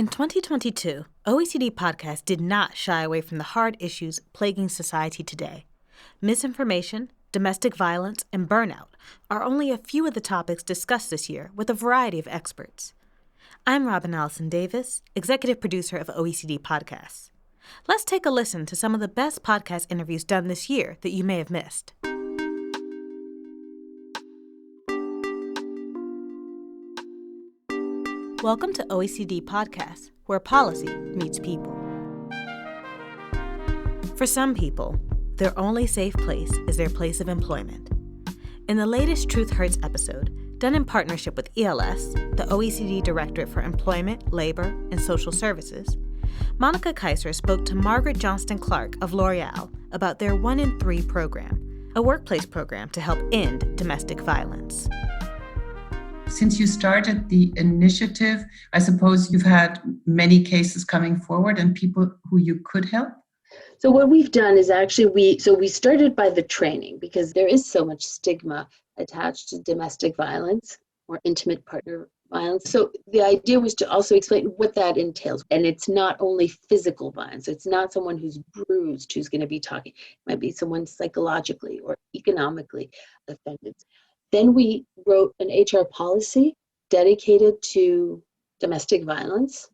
In 2022, OECD Podcasts did not shy away from the hard issues plaguing society today. Misinformation, domestic violence, and burnout are only a few of the topics discussed this year with a variety of experts. I'm Allison Davis, executive producer of OECD Podcasts. Let's take a listen to some of the best podcast interviews done this year that you may have missed. Welcome to OECD Podcasts, where policy meets people. For some people, their only safe place is their place of employment. In the latest Truth Hurts episode, done in partnership with ELS, the OECD Directorate for Employment, Labor, and Social Services, Monica Kaiser spoke to Margaret Johnston Clarke of L'Oreal about their 1 in 3 program, a workplace program to help end domestic violence. Since you started the initiative, I suppose you've had many cases coming forward and people who you could help? So what we've done is actually we started by the training because there is so much stigma attached to domestic violence or intimate partner violence. So the idea was to also explain what that entails. And it's not only physical violence. It's not someone who's bruised who's going to be talking. It might be someone psychologically or economically offended. Then we wrote an HR policy dedicated to domestic violence.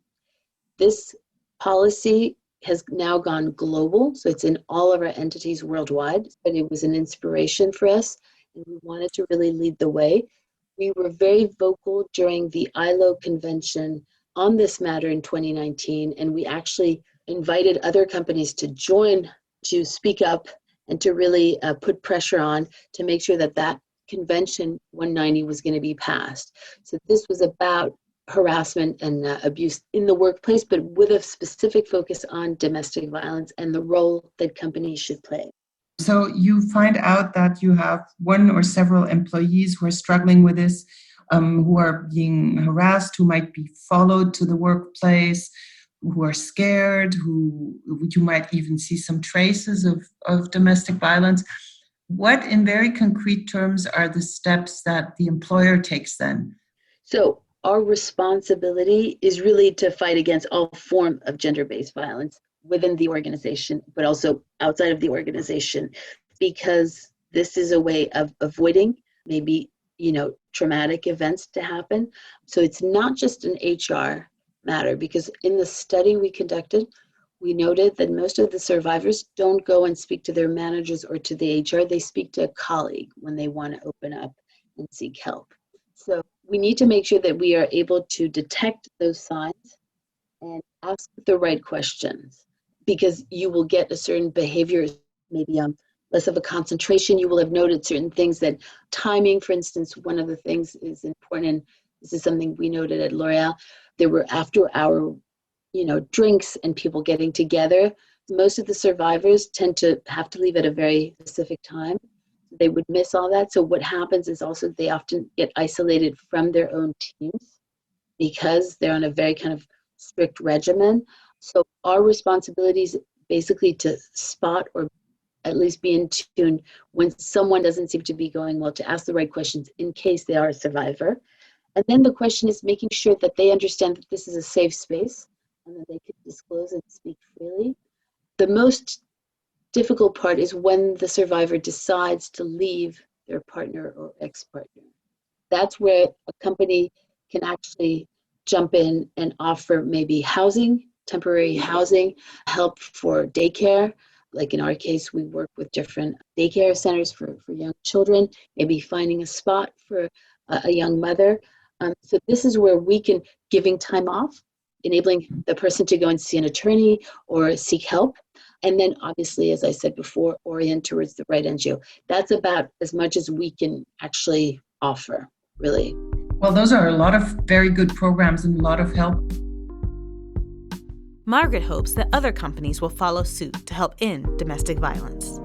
This policy has now gone global, so it's in all of our entities worldwide, but it was an inspiration for us, and we wanted to really lead the way. We were very vocal during the ILO convention on this matter in 2019, and we actually invited other companies to join, to speak up, and to really put pressure on to make sure that Convention 190 was going to be passed. So this was about harassment and abuse in the workplace, but with a specific focus on domestic violence and the role that companies should play. So you find out that you have one or several employees who are struggling with this, who are being harassed, who might be followed to the workplace, who are scared, who you might even see some traces of domestic violence. What, in very concrete terms, are the steps that the employer takes then? So our responsibility is really to fight against all form of gender-based violence within the organization, but also outside of the organization, because this is a way of avoiding maybe, traumatic events to happen. So it's not just an HR matter, because in the study we conducted, we noted that most of the survivors don't go and speak to their managers or to the HR. They speak to a colleague when they want to open up and seek help. So we need to make sure that we are able to detect those signs and ask the right questions, because you will get a certain behavior, maybe less of a concentration. You will have noted certain things that timing, for instance, one of the things is important. And this is something we noted at L'Oreal. There were after-hour drinks and people getting together. Most of the survivors tend to have to leave at a very specific time. They would miss all that. So what happens is also they often get isolated from their own teams because they're on a very kind of strict regimen. So our responsibility is basically to spot or at least be in tune when someone doesn't seem to be going well, to ask the right questions in case they are a survivor. And then the question is making sure that they understand that this is a safe space and that they can disclose and speak freely. The most difficult part is when the survivor decides to leave their partner or ex-partner. That's where a company can actually jump in and offer maybe housing, temporary housing, help for daycare. Like in our case, we work with different daycare centers for young children, maybe finding a spot for a young mother. So this is where we can, giving time off, enabling the person to go and see an attorney or seek help. And then obviously, as I said before, orient towards the right NGO. That's about as much as we can actually offer, really. Well, those are a lot of very good programs and a lot of help. Margaret hopes that other companies will follow suit to help end domestic violence.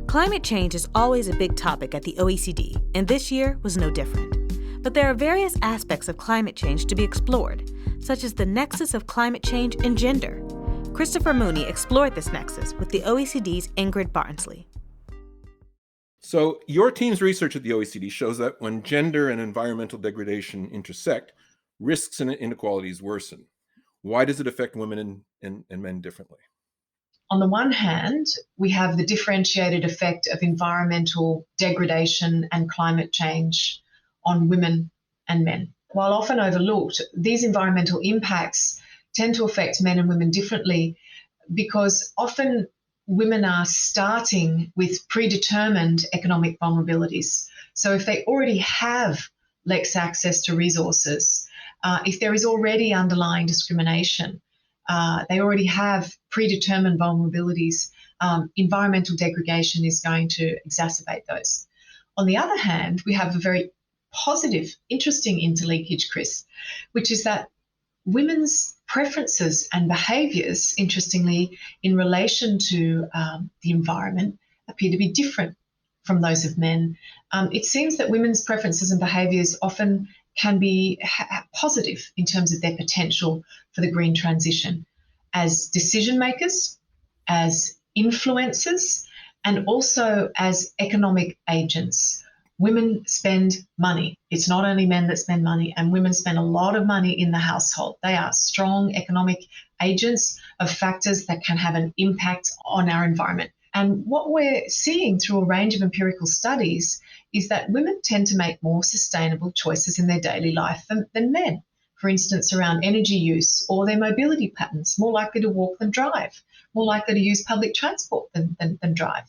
Climate change is always a big topic at the OECD, and this year was no different. But there are various aspects of climate change to be explored, such as the nexus of climate change and gender. Christopher Mooney explored this nexus with the OECD's Ingrid Barnsley. So your team's research at the OECD shows that when gender and environmental degradation intersect, risks and inequalities worsen. why does it affect women and men differently? On the one hand, we have the differentiated effect of environmental degradation and climate change on women and men. While often overlooked, these environmental impacts tend to affect men and women differently because often women are starting with predetermined economic vulnerabilities. So if they already have less access to resources, if there is already underlying discrimination, they already have predetermined vulnerabilities, environmental degradation is going to exacerbate those. On the other hand, we have a very positive, interesting interlinkage, Chris, which is that women's preferences and behaviours, interestingly, in relation to the environment, appear to be different from those of men. It seems that women's preferences and behaviours often can be positive in terms of their potential for the green transition as decision makers, as influencers, and also as economic agents. Women spend money. It's not only men that spend money, and women spend a lot of money in the household. They are strong economic agents of factors that can have an impact on our environment. And what we're seeing through a range of empirical studies is that women tend to make more sustainable choices in their daily life than men. For instance, around energy use or their mobility patterns, more likely to walk than drive, more likely to use public transport than drive.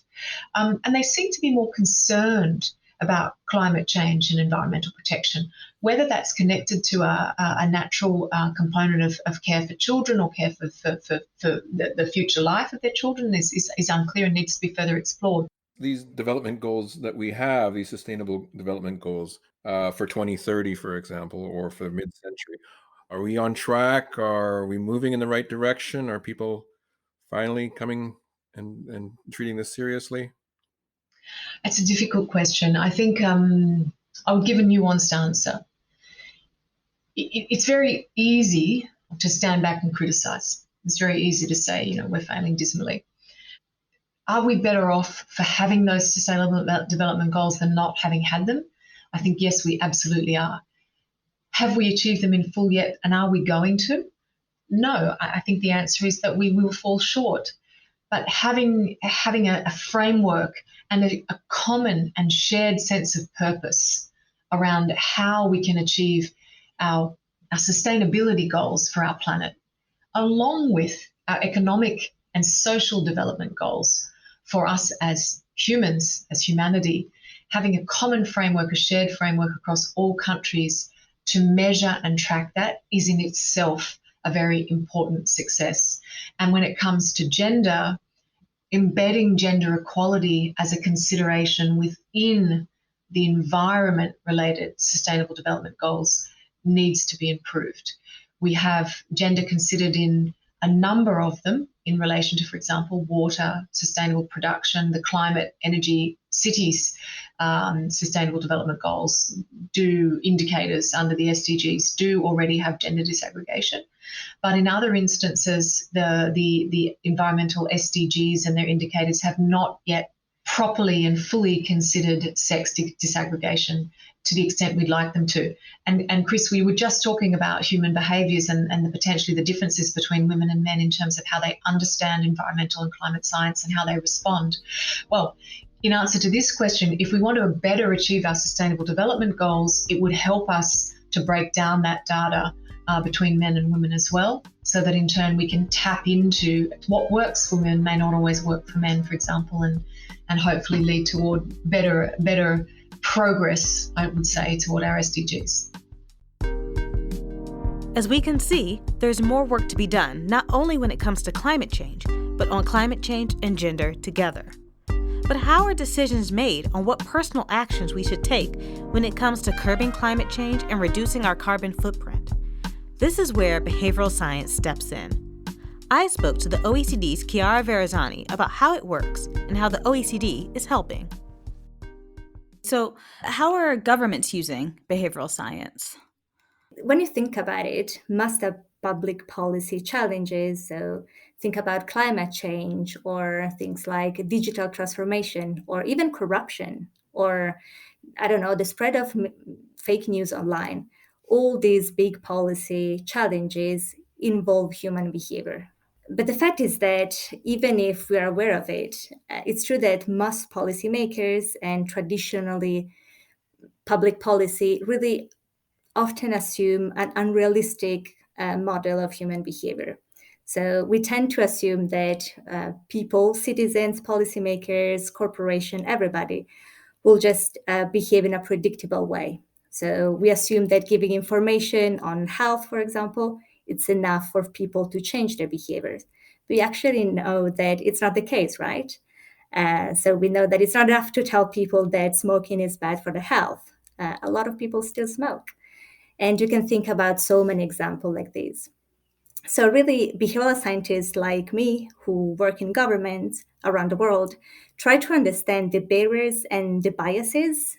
And they seem to be more concerned about climate change and environmental protection, whether that's connected to a natural component of care for children or care for the future life of their children is unclear and needs to be further explored. These development goals that we have, these sustainable development goals for 2030, for example, or for mid-century, are we on track? Are we moving in the right direction? Are people finally coming and treating this seriously? It's a difficult question. I think I would give a nuanced answer. It's very easy to stand back and criticize. It's very easy to say, we're failing dismally. Are we better off for having those sustainable development goals than not having had them? I think, yes, we absolutely are. Have we achieved them in full yet, and are we going to? No, I think the answer is that we will fall short. But having a framework and a common and shared sense of purpose around how we can achieve our sustainability goals for our planet, along with our economic and social development goals for us as humans, as humanity, having a common framework, a shared framework across all countries to measure and track that is in itself a very important success. And when it comes to gender, embedding gender equality as a consideration within the environment-related sustainable development goals needs to be improved. We have gender considered in a number of them in relation to, for example, water, sustainable production, the climate, energy, cities, sustainable development goals, indicators under the SDGs do already have gender disaggregation. But in other instances, the environmental SDGs and their indicators have not yet properly and fully considered sex disaggregation to the extent we'd like them to. And Chris, we were just talking about human behaviours and potentially the differences between women and men in terms of how they understand environmental and climate science and how they respond. Well, in answer to this question, if we want to better achieve our sustainable development goals, it would help us to break down that data between men and women as well, so that in turn we can tap into what works for women may not always work for men, for example, and hopefully lead toward better progress, I would say, toward our SDGs. As we can see, there's more work to be done, not only when it comes to climate change, but on climate change and gender together. But how are decisions made on what personal actions we should take when it comes to curbing climate change and reducing our carbon footprint? This is where behavioral science steps in. I spoke to the OECD's Chiara Varazzani about how it works and how the OECD is helping. So, how are governments using behavioral science? When you think about it, most of public policy challenges, so think about climate change or things like digital transformation or even corruption or, the spread of fake news online. All these big policy challenges involve human behavior. But the fact is that even if we are aware of it, it's true that most policymakers and traditionally public policy really often assume an unrealistic model of human behavior. So we tend to assume that people, citizens, policymakers, corporation, everybody will just behave in a predictable way. So we assume that giving information on health, for example, it's enough for people to change their behaviors. We actually know that it's not the case, right? So we know that it's not enough to tell people that smoking is bad for the health. A lot of people still smoke. And you can think about so many examples like these. So really, behavioral scientists like me who work in governments around the world try to understand the barriers and the biases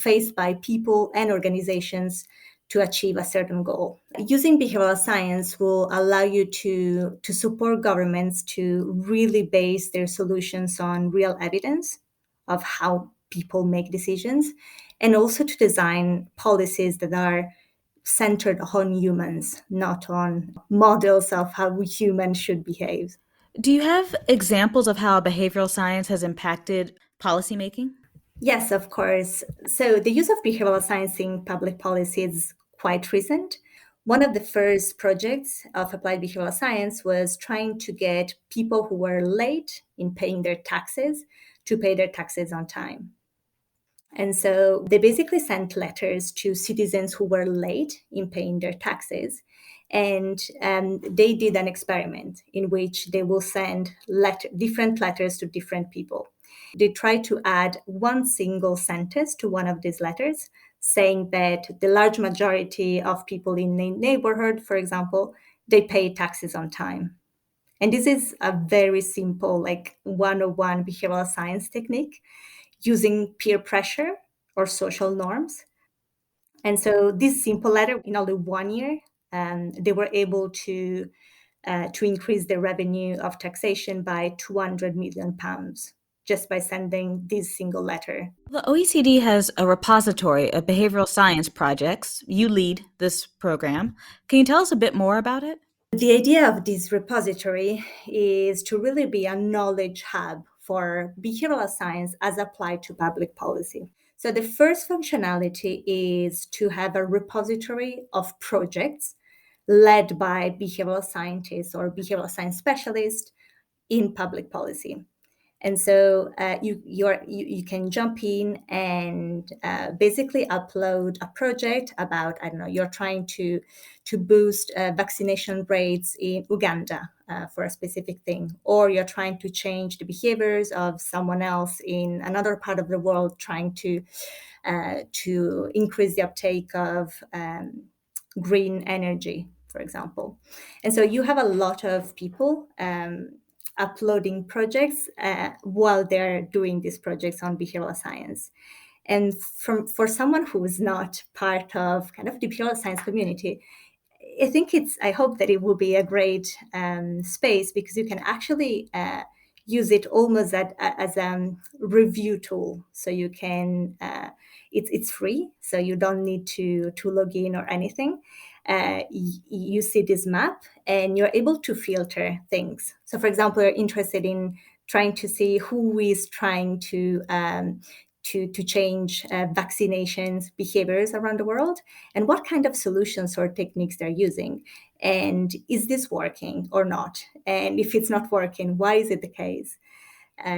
faced by people and organizations to achieve a certain goal. Using behavioral science will allow you to support governments to really base their solutions on real evidence of how people make decisions, and also to design policies that are centered on humans, not on models of how humans should behave. Do you have examples of how behavioral science has impacted policymaking? Yes, of course. So the use of behavioral science in public policy is quite recent. One of the first projects of applied behavioral science was trying to get people who were late in paying their taxes to pay their taxes on time. And so they basically sent letters to citizens who were late in paying their taxes. And they did an experiment in which they will send different letters to different people. They tried to add one single sentence to one of these letters, saying that the large majority of people in a neighborhood, for example, they pay taxes on time. And this is a very simple, like 101 behavioral science technique using peer pressure or social norms. And so this simple letter, in only 1 year, they were able to increase the revenue of taxation by £200 million just by sending this single letter. The OECD has a repository of behavioral science projects. You lead this program. Can you tell us a bit more about it? The idea of this repository is to really be a knowledge hub for behavioral science as applied to public policy. So the first functionality is to have a repository of projects led by behavioral scientists or behavioral science specialists in public policy. And so you can jump in and basically upload a project about, I don't know, you're trying to boost vaccination rates in Uganda for a specific thing, or you're trying to change the behaviors of someone else in another part of the world, trying to increase the uptake of green energy, for example. And so you have a lot of people uploading projects while they're doing these projects on behavioral science. And for someone who is not part of kind of the behavioral science community, I hope that it will be a great space, because you can actually use it almost as a review tool. So you can, it's free, so you don't need to log in or anything. You see this map and you're able to filter things. So for example, you're interested in trying to see who is trying to change vaccinations behaviors around the world, and what kind of solutions or techniques they're using. And is this working or not? And if it's not working, why is it the case?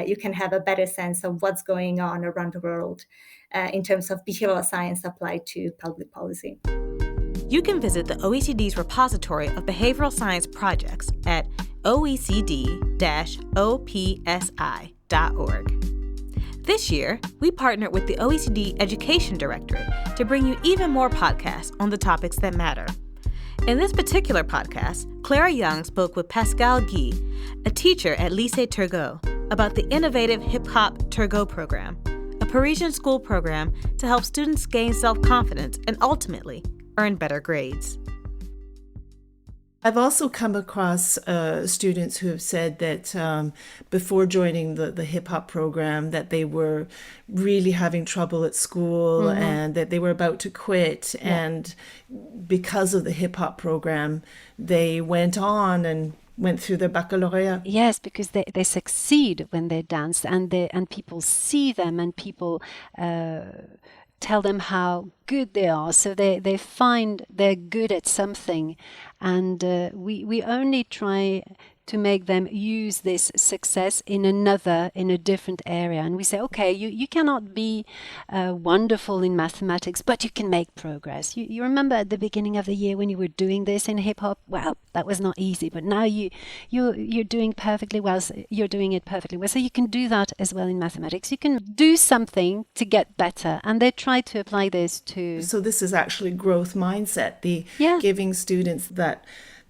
You can have a better sense of what's going on around the world in terms of behavioral science applied to public policy. You can visit the OECD's repository of behavioral science projects at oecd-opsi.org. This year, we partnered with the OECD Education Directorate to bring you even more podcasts on the topics that matter. In this particular podcast, Clara Young spoke with Pascale Guy, a teacher at Lycée Turgot, about the innovative hip-hop Turgot program, a Parisian school program to help students gain self-confidence and ultimately earn better grades. I've also come across students who have said that before joining the hip hop program that they were really having trouble at school and that they were about to quit. Yeah. And because of the hip hop program, they went on and went through their baccalaureate. Yes, because they succeed when they dance, and people see them, and people tell them how good they are. So they find they're good at something, and we only try to make them use this success in a different area. And we say, okay, you cannot be wonderful in mathematics, but you can make progress. You remember at the beginning of the year when you were doing this in hip hop? Well, that was not easy, but now you're doing perfectly well. So you're doing it perfectly well. So you can do that as well in mathematics. You can do something to get better. And they try to apply this to... So this is actually growth mindset, giving students that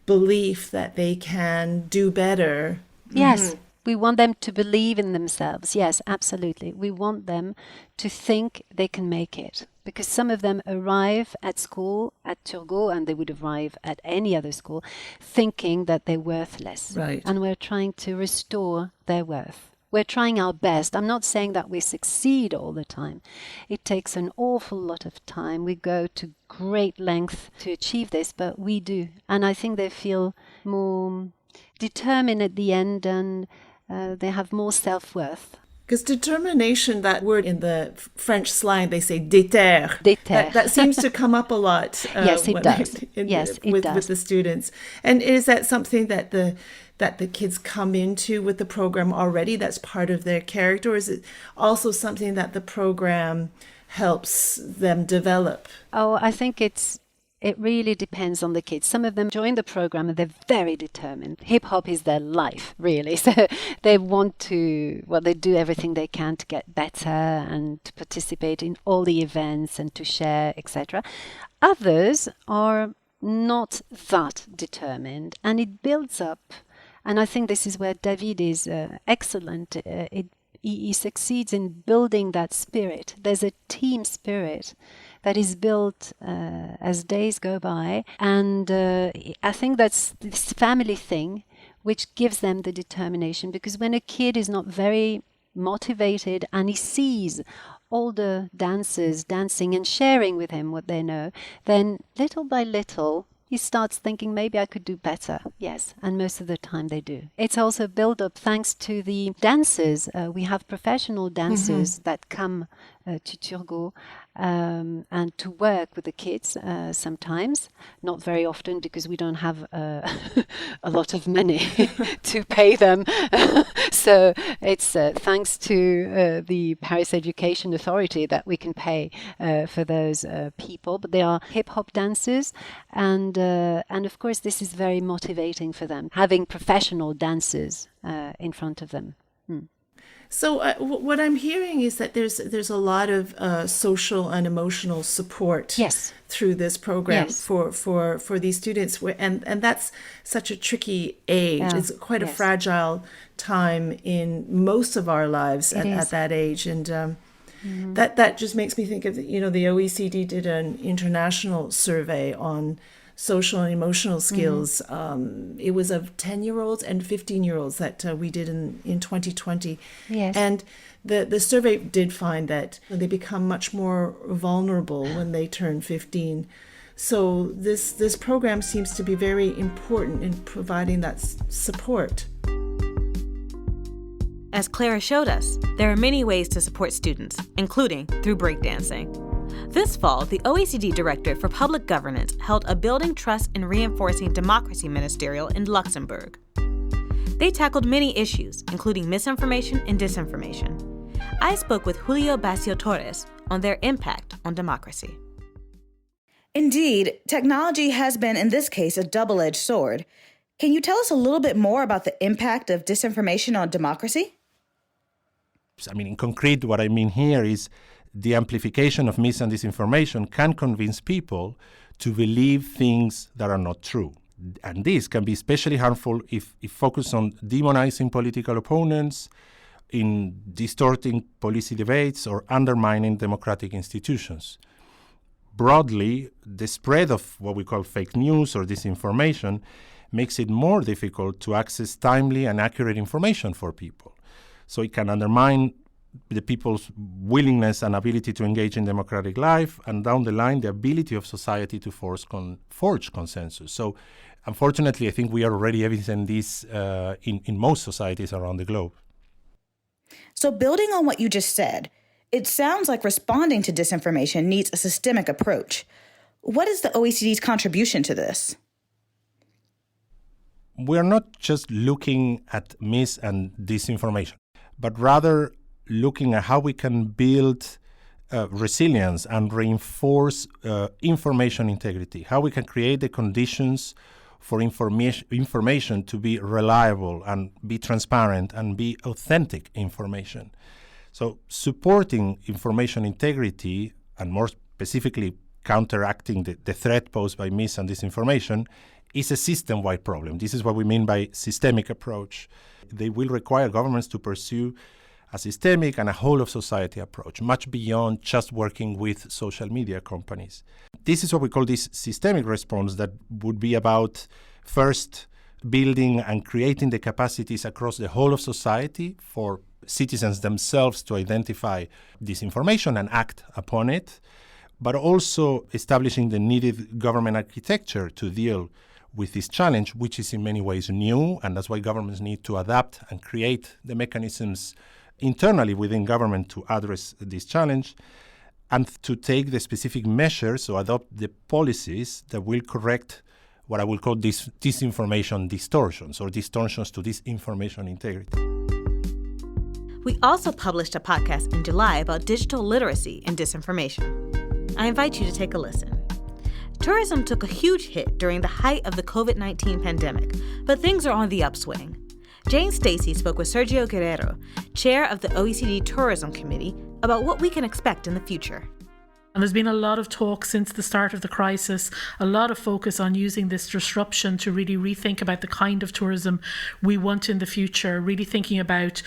belief that they can do better. Yes, we want them to believe in themselves. Yes, absolutely. We want them to think they can make it. Because some of them arrive at school, at Turgot, and they would arrive at any other school, thinking that they're worthless. Right. And we're trying to restore their worth. We're trying our best. I'm not saying that we succeed all the time. It takes an awful lot of time. We go to great length to achieve this, but we do. And I think they feel more determined at the end, and they have more self-worth. Because determination, that word in the French slang, they say déter. Déter. That seems to come up a lot. Yes, it does. With the students. And is that something that the kids come into with the program already? That's part of their character? Or is it also something that the program helps them develop? Oh, I think it really depends on the kids. Some of them join the program and they're very determined. Hip hop is their life, really. So they want to, they do everything they can to get better and to participate in all the events and to share, etc. Others are not that determined, and it builds up. And I think this is where David is excellent. He succeeds in building that spirit. There's a team spirit that is built as days go by. And I think that's this family thing which gives them the determination. Because when a kid is not very motivated and he sees all the dancers dancing and sharing with him what they know, then little by little, he starts thinking, maybe I could do better. Yes, and most of the time they do. It's also built up thanks to the dancers. We have professional dancers that come to Turgot and to work with the kids sometimes. Not very often, because we don't have a lot of money to pay them. So it's thanks to the Paris Education Authority that we can pay for those people. But they are hip-hop dancers, and of course this is very motivating for them, having professional dancers in front of them. So what I'm hearing is that there's a lot of social and emotional support through this program for these students, and that's such a tricky age. It's quite a fragile time in most of our lives at that age, and that just makes me think of the OECD did an international survey on social and emotional skills. It was of 10-year-olds and 15-year-olds that we did in 2020. Yes. And the survey did find that they become much more vulnerable when they turn 15. So this program seems to be very important in providing that support. As Clara showed us, there are many ways to support students, including through breakdancing. This fall, the OECD Director for Public Governance held a Building Trust and Reinforcing Democracy Ministerial in Luxembourg. They tackled many issues, including misinformation and disinformation. I spoke with Julio, Bacio, Torres on their impact on democracy. Indeed, technology has been, in this case, a double-edged sword. Can you tell us a little bit more about the impact of disinformation on democracy? I mean, in concrete, what I mean here is the amplification of mis and disinformation can convince people to believe things that are not true. And this can be especially harmful if focused on demonizing political opponents, in distorting policy debates, or undermining democratic institutions. Broadly, the spread of what we call fake news or disinformation makes it more difficult to access timely and accurate information for people. So it can undermine the people's willingness and ability to engage in democratic life, and down the line, the ability of society to forge consensus. So unfortunately, I think we are already evidencing this in most societies around the globe. So building on what you just said, it sounds like responding to disinformation needs a systemic approach. What is the OECD's contribution to this? We are not just looking at mis and disinformation, but rather looking at how we can build resilience and reinforce information integrity, how we can create the conditions for information to be reliable and be transparent and be authentic information. So supporting information integrity, and more specifically counteracting the threat posed by mis and disinformation, is a system-wide problem. This is what we mean by systemic approach. They will require governments to pursue a systemic and a whole-of-society approach, much beyond just working with social media companies. This is what we call this systemic response, that would be about first building and creating the capacities across the whole of society for citizens themselves to identify disinformation and act upon it, but also establishing the needed government architecture to deal with this challenge, which is in many ways new, and that's why governments need to adapt and create the mechanisms internally within government to address this challenge, and to take the specific measures or adopt the policies that will correct what I will call disinformation distortions, or distortions to this information integrity. We also published a podcast in July about digital literacy and disinformation. I invite you to take a listen. Tourism took a huge hit during the height of the COVID-19 pandemic, but things are on the upswing. Jane Stacy spoke with Sergio Gueirrero, chair of the OECD Tourism Committee, about what we can expect in the future. And there's been a lot of talk since the start of the crisis, a lot of focus on using this disruption to really rethink about the kind of tourism we want in the future, really thinking about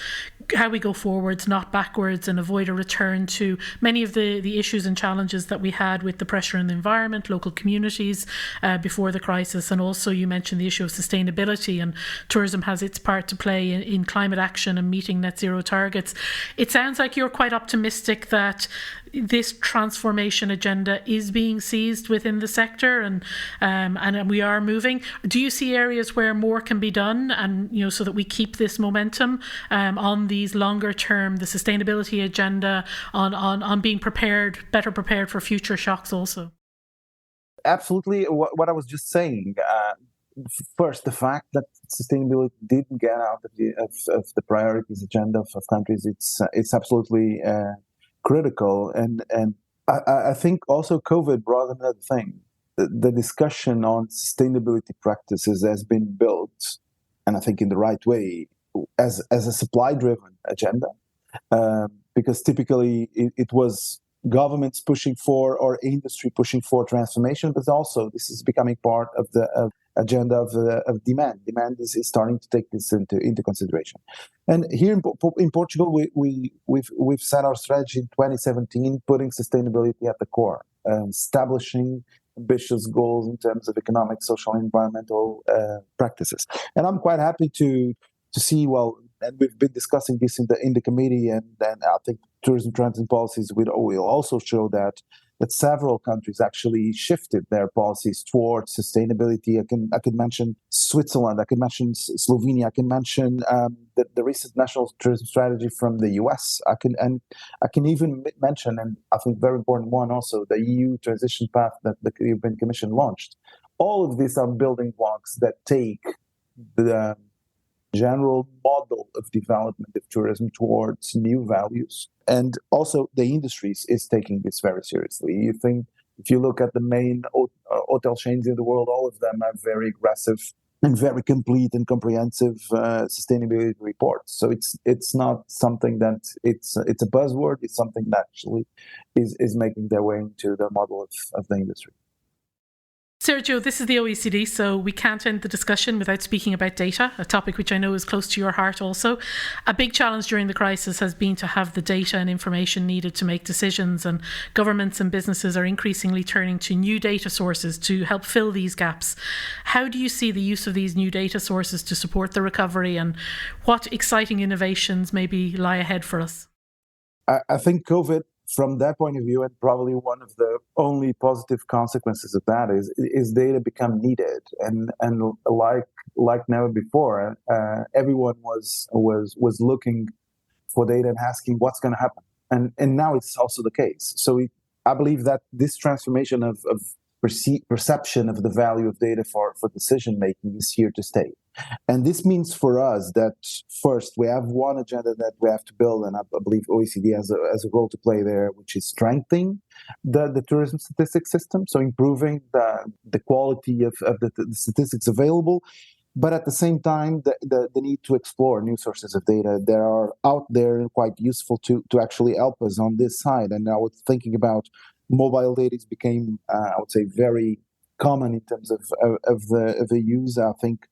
how we go forwards, not backwards, and avoid a return to many of the issues and challenges that we had with the pressure in the environment, local communities before the crisis. And also you mentioned the issue of sustainability, and tourism has its part to play in climate action and meeting net zero targets. It sounds like you're quite optimistic that this transformation agenda is being seized within the sector, and we are moving. Do you see areas where more can be done, and so that we keep this momentum on these longer term, the sustainability agenda, on being better prepared for future shocks also? Absolutely. What I was just saying. First, the fact that sustainability didn't get out of the priorities agenda of countries, it's absolutely critical, and I think also COVID brought another thing. The discussion on sustainability practices has been built, and I think in the right way, as a supply-driven agenda, because typically it was governments pushing for or industry pushing for transformation, but also this is becoming part of the agenda of demand. Demand is starting to take this into consideration. And here in Portugal, we've set our strategy in 2017, putting sustainability at the core, establishing ambitious goals in terms of economic, social, and environmental practices. And I'm quite happy to see, and we've been discussing this in the committee, and then I think tourism trends and policies will also show that several countries actually shifted their policies towards sustainability. I could mention Switzerland, I could mention Slovenia, I can mention the recent national tourism strategy from the US. I can even mention, and I think very important one also, the EU transition path that the European Commission launched. All of these are building blocks that take the general model of development of tourism towards new values. And also the industries is taking this very seriously. If you look at the main hotel chains in the world, all of them have very aggressive and very complete and comprehensive sustainability reports. So it's not something that it's a buzzword. It's something that actually is making their way into the model of the industry. Sergio, this is the OECD, so we can't end the discussion without speaking about data, a topic which I know is close to your heart also. A big challenge during the crisis has been to have the data and information needed to make decisions, and governments and businesses are increasingly turning to new data sources to help fill these gaps. How do you see the use of these new data sources to support the recovery, and what exciting innovations maybe lie ahead for us? I think COVID, from that point of view, and probably one of the only positive consequences of that is data become needed, and like never before, everyone was looking for data and asking what's going to happen, and now it's also the case. So I believe that this transformation of perception of the value of data for decision making is here to stay. And this means for us that first we have one agenda that we have to build, and I believe OECD has a role to play there, which is strengthening the tourism statistics system, so improving the quality of the statistics available, but at the same time the need to explore new sources of data that are out there and quite useful to actually help us on this side. And I was thinking about mobile data became, I would say, very common in terms of the use. I think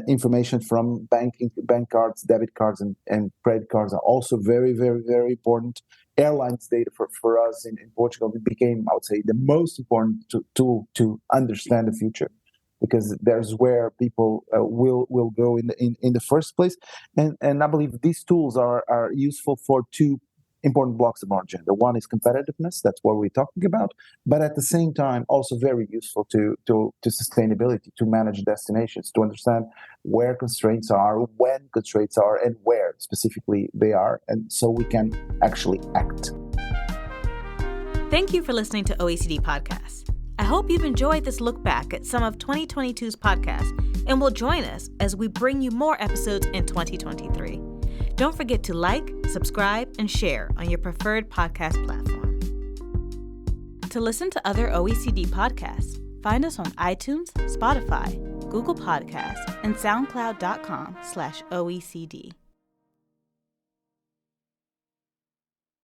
information from bank cards, debit cards, and credit cards are also very, very, very important. Airlines data for us in Portugal, it became, I would say, the most important tool to understand the future, because there's where people will go in the first place. And I believe these tools are useful for two important blocks of our agenda. One is competitiveness, that's what we're talking about, but at the same time also very useful to sustainability, to manage destinations, to understand where constraints are, when constraints are, and where specifically they are, and so we can actually act. Thank you for listening to OECD Podcasts. I hope you've enjoyed this look back at some of 2022's podcasts and will join us as we bring you more episodes in 2023. Don't forget to like, subscribe, and share on your preferred podcast platform. To listen to other OECD podcasts, find us on iTunes, Spotify, Google Podcasts, and SoundCloud.com/OECD.